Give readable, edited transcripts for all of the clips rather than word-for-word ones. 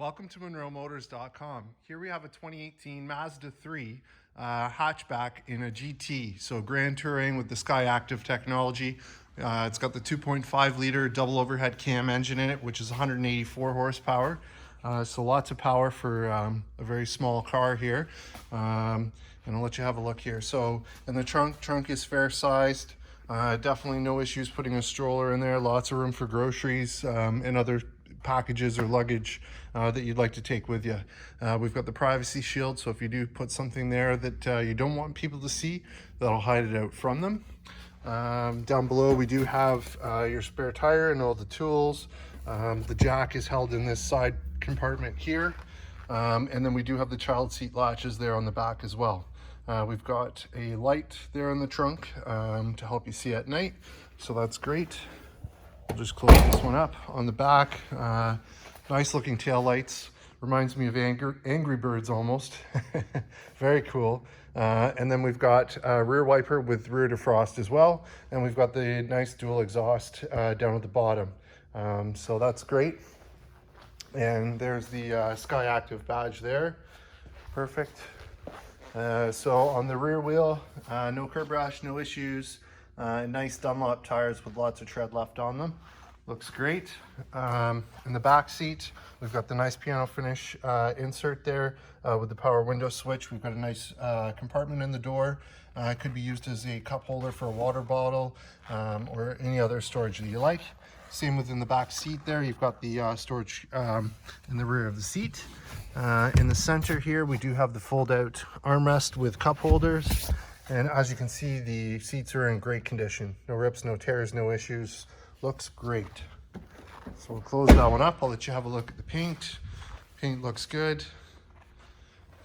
Welcome to MunroMotors.com. Here we have a 2018 Mazda 3 hatchback in a GT, so Grand Touring with the SKYACTIV technology. It's got the 2.5 liter double overhead cam engine in it, which is 184 horsepower. So lots of power for a very small car here. And I'll let you have a look here. So, and the trunk is fair sized. Definitely no issues putting a stroller in there. Lots of room for groceries and other packages or luggage that you'd like to take with you. We've got the privacy shield, so if you do put something there that you don't want people to see, that'll hide it out from them. Down below we do have your spare tire and all the tools. The jack is held in this side compartment here, and then we do have the child seat latches there on the back as well. We've got a light there in the trunk to help you see at night, so that's great. We'll just close this one up. On the back, nice looking tail lights. Reminds me of Angry Birds almost. Very cool. And then we've got a rear wiper with rear defrost as well. And we've got the nice dual exhaust down at the bottom. So that's great. And there's the SKYACTIV badge there. Perfect. So on the rear wheel, no curb rash, no issues. Nice Dunlop tires with lots of tread left on them. Looks great. In the back seat, we've got the nice piano finish insert there with the power window switch. We've got a nice compartment in the door. It could be used as a cup holder for a water bottle or any other storage that you like. Same within the back seat there. You've got the storage in the rear of the seat. In the center here, we do have the fold-out armrest with cup holders. And as you can see, the seats are in great condition. No rips, no tears, no issues. Looks great. So we'll close that one up. I'll let you have a look at the paint. Paint looks good.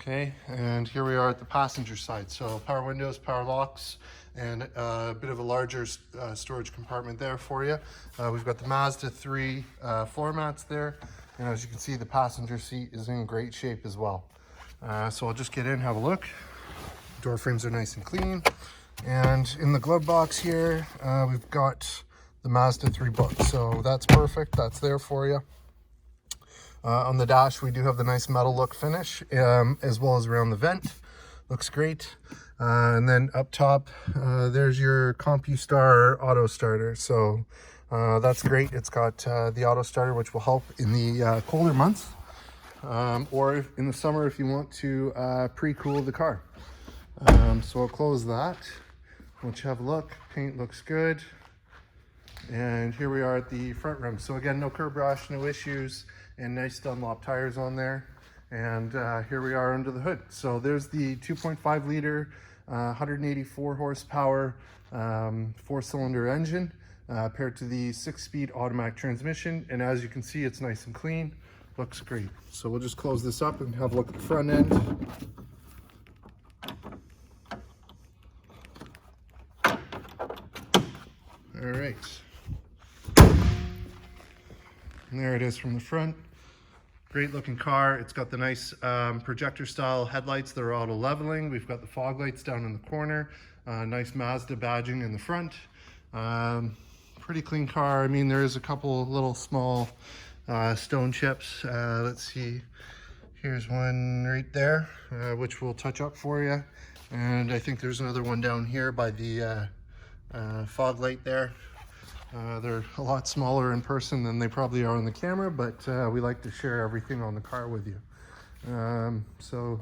Okay, and here we are at the passenger side. So power windows, power locks, and a bit of a larger storage compartment there for you. We've got the Mazda 3 floor mats there. And as you can see, the passenger seat is in great shape as well. So I'll just get in, have a look. Door frames are nice and clean. And in the glove box here, we've got the Mazda 3 book. So that's perfect. That's there for you. On the dash, we do have the nice metal look finish, as well as around the vent. Looks great. And then up top, there's your ComputStar auto starter. So that's great. It's got the auto starter, which will help in the colder months, or in the summer if you want to pre-cool the car. So I'll close that. Once you have a look, paint looks good. And here we are at the front rim. So again, no curb rash, no issues, and nice Dunlop tires on there. And here we are under the hood. So there's the 2.5 liter, 184 horsepower, 4-cylinder engine paired to the 6-speed automatic transmission. And as you can see, it's nice and clean. Looks great. So we'll just close this up and have a look at the front end. All right, and there it is from the front. Great looking car. It's got the nice projector style headlights that are auto leveling. We've got the fog lights down in the corner. Nice Mazda badging in the front. Pretty clean car. I mean, there is a couple little small stone chips. Let's see. Here's one right there, which we'll touch up for you. And I think there's another one down here by the fog light there. They're a lot smaller in person than they probably are on the camera, but we like to share everything on the car with you. So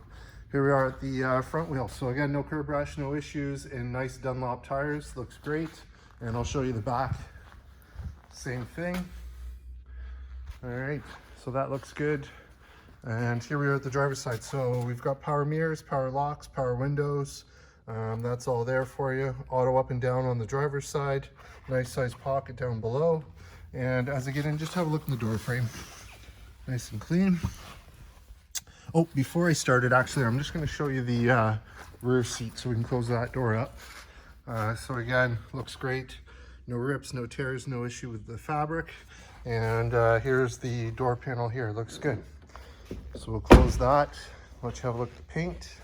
here we are at the front wheel. So again, no curb rash, no issues, and nice Dunlop tires. Looks great. And I'll show you the back. Same thing. All right, so that looks good. And here we are at the driver's side. So we've got power mirrors, power locks, power windows. That's all there for you. Auto up and down on the driver's side. Nice size pocket down below. And as I get in, just have a look in the door frame. Nice and clean. Oh, before I started, actually, I'm just going to show you the rear seat so we can close that door up. So again, looks great. No rips, no tears, no issue with the fabric. And here's the door panel here. Looks good. So we'll close that. Let you have a look at the paint.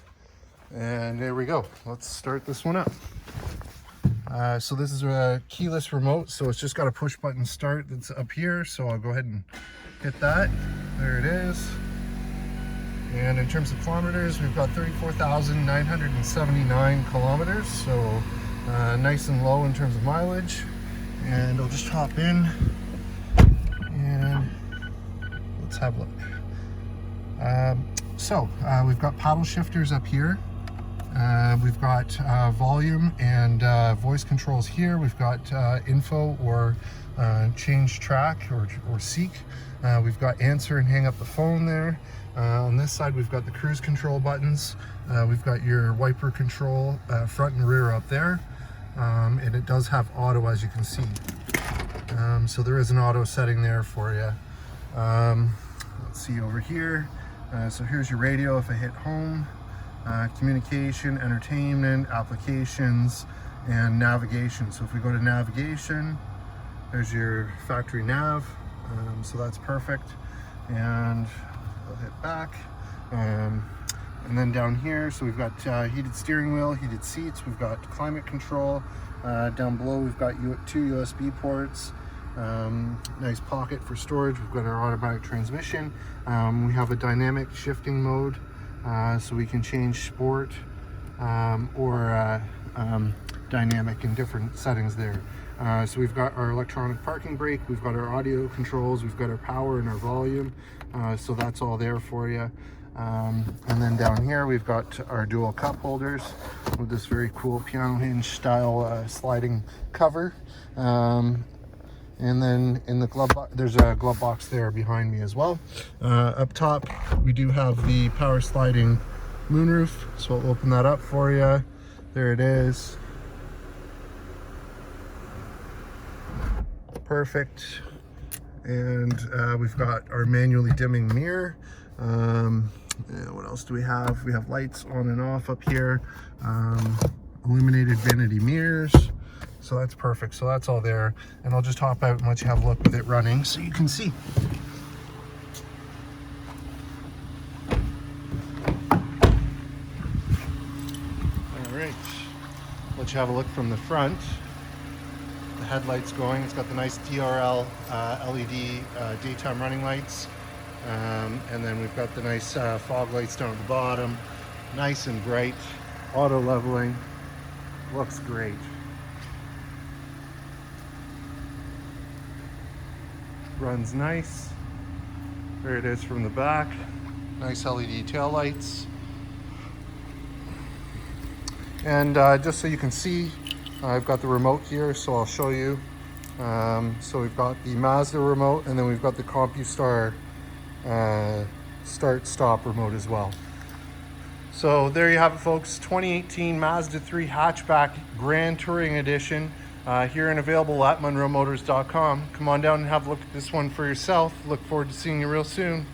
And there we go. Let's start this one up. So this is a keyless remote, so it's just got a push button start that's up here. So I'll go ahead and hit that. There it is. And in terms of kilometers, we've got 34,979 kilometers, so nice and low in terms of mileage. And I'll just hop in and let's have a look. We've got paddle shifters up here. We've got volume and voice controls here. We've got info or change track or seek. We've got answer and hang up the phone there. On this side, we've got the cruise control buttons. We've got your wiper control front and rear up there. And it does have auto, as you can see. So there is an auto setting there for you. Let's see over here. So here's your radio if I hit home. Communication, entertainment, applications, and navigation. So if we go to navigation, there's your factory nav. So that's perfect. And I'll hit back. And then down here, so we've got heated steering wheel, heated seats, we've got climate control. Down below, we've got 2 USB ports. Nice pocket for storage. We've got our automatic transmission. We have a dynamic shifting mode, so we can change sport or dynamic in different settings there. So we've got our electronic parking brake, we've got our audio controls, we've got our power and our volume, so that's all there for you. And then down here we've got our dual cup holders with this very cool piano hinge style sliding cover. And then in the glove box, there's a glove box there behind me as well. Up top, we do have the power sliding moonroof. So I'll open that up for you. There it is. Perfect. And we've got our manually dimming mirror. What else do we have? We have lights on and off up here. Illuminated vanity mirrors. So that's perfect. So that's all there. And I'll just hop out and let you have a look with it running so you can see. All right. Let you have a look from the front. The headlights going. It's got the nice DRL LED daytime running lights. And then we've got the nice fog lights down at the bottom. Nice and bright. Auto leveling. Looks great. Runs nice. There it is from the back. Nice LED tail lights. And just so you can see, I've got the remote here, so I'll show you. So we've got the Mazda remote, and then we've got the ComputStar start stop remote as well. So there you have it, folks. 2018 Mazda 3 Hatchback Grand Touring Edition. Here and available at MunroMotors.com. Come on down and have a look at this one for yourself. Look forward to seeing you real soon.